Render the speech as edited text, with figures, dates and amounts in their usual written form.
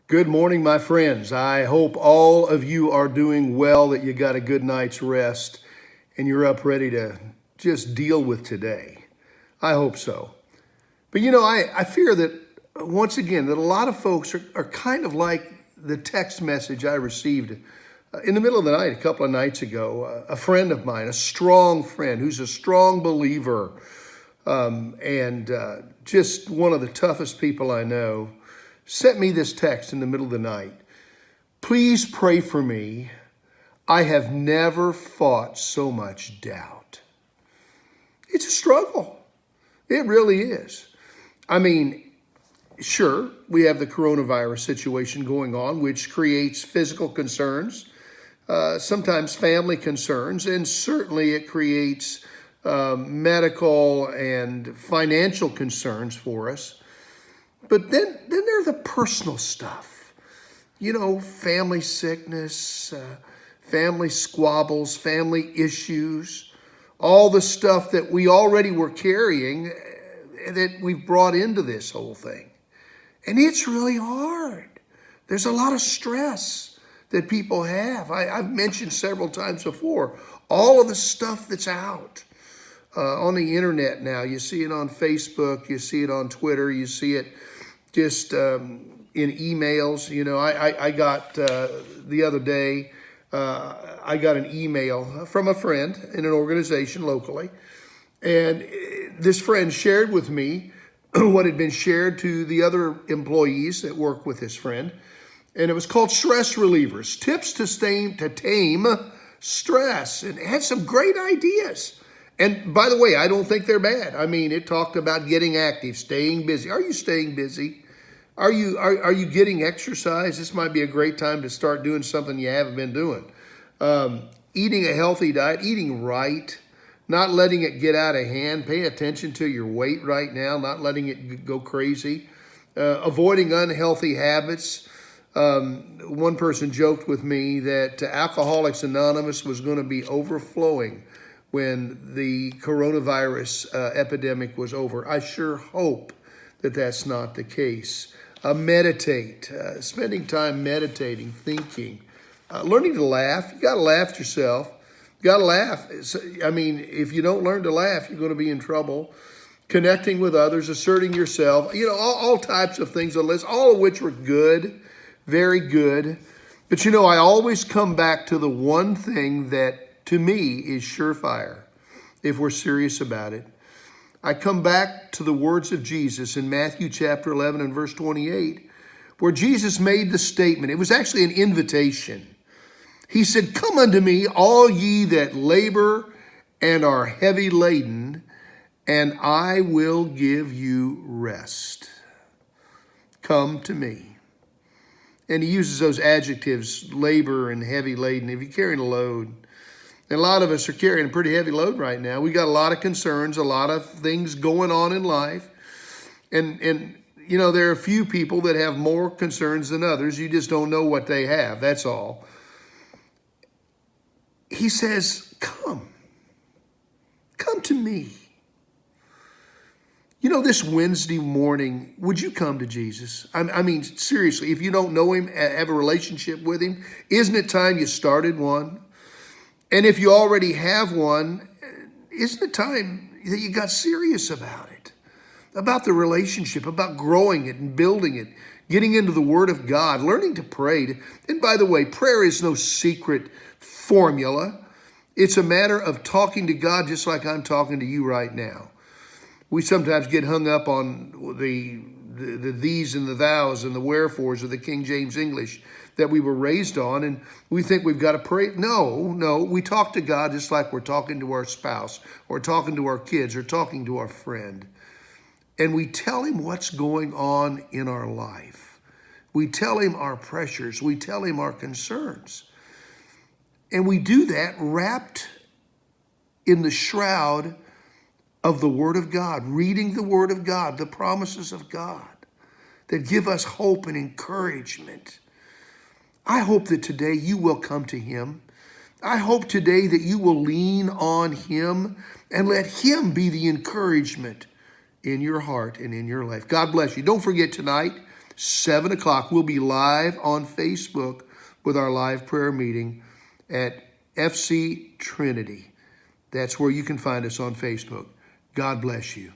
Good morning, my friends. I hope all of you are doing well, that you got a good night's rest, and you're up ready to just deal with today. I hope so. But I fear that once again, that a lot of folks are kind of like the text message I received in the middle of the night a couple of nights ago. A friend of mine, a strong friend who's a strong believer, and just one of the toughest people I know, sent me this text in the middle of the night. Please pray for me. I have never fought so much doubt. It's a struggle. It really is. I mean, sure, we have the coronavirus situation going on, which creates physical concerns, sometimes family concerns, and certainly it creates medical and financial concerns for us. But then there's the personal stuff, family sickness, family squabbles, family issues, all the stuff that we already were carrying that we've brought into this whole thing. And it's really hard. There's a lot of stress that people have. I've mentioned several times before, all of the stuff that's out on the internet now. You see it on Facebook, you see it on Twitter, you see it just in emails. I got the other day, I got an email from a friend in an organization locally. And this friend shared with me what had been shared to the other employees that work with this friend. And it was called Stress Relievers, Tips to Tame Stress. And it had some great ideas. And by the way, I don't think they're bad. I mean, it talked about getting active, staying busy. Are you staying busy? Are you getting exercise? This might be a great time to start doing something you haven't been doing. Eating a healthy diet, eating right, not letting it get out of hand. Pay attention to your weight right now, not letting it go crazy. Avoiding unhealthy habits. One person joked with me that Alcoholics Anonymous was going to be overflowing when the coronavirus epidemic was over. I sure hope that that's not the case. Meditate, spending time meditating, thinking, learning to laugh. You got to laugh at yourself. You got to laugh. I mean, if you don't learn to laugh, you're going to be in trouble. Connecting with others, asserting yourself, all types of things on the list, all of which were good, very good. But I always come back to the one thing that to me is surefire, if we're serious about it. I come back to the words of Jesus in Matthew chapter 11 and verse 28, where Jesus made the statement. It was actually an invitation. He said, "Come unto me, all ye that labor and are heavy laden, and I will give you rest." Come to me. And he uses those adjectives, labor and heavy laden. If you're carrying a load, and a lot of us are carrying a pretty heavy load right now. We got a lot of concerns, a lot of things going on in life. And there are a few people that have more concerns than others. You just don't know what they have. That's all. He says, come to me. This Wednesday morning, would you come to Jesus? I mean, seriously, if you don't know him, have a relationship with him, isn't it time you started one? And if you already have one, isn't it time that you got serious about it? About the relationship, about growing it and building it, getting into the Word of God, learning to pray. And by the way, prayer is no secret formula. It's a matter of talking to God just like I'm talking to you right now. We sometimes get hung up on the these and the thous and the wherefores of the King James English that we were raised on, and we think we've got to pray. No, we talk to God just like we're talking to our spouse or talking to our kids or talking to our friend. And we tell him what's going on in our life. We tell him our pressures. We tell him our concerns. And we do that wrapped in the shroud of the Word of God, reading the Word of God, the promises of God that give us hope and encouragement. I hope that today you will come to him. I hope today that you will lean on him and let him be the encouragement in your heart and in your life. God bless you. Don't forget tonight, 7 o'clock. We'll be live on Facebook with our live prayer meeting at FC Trinity. That's where you can find us on Facebook. God bless you.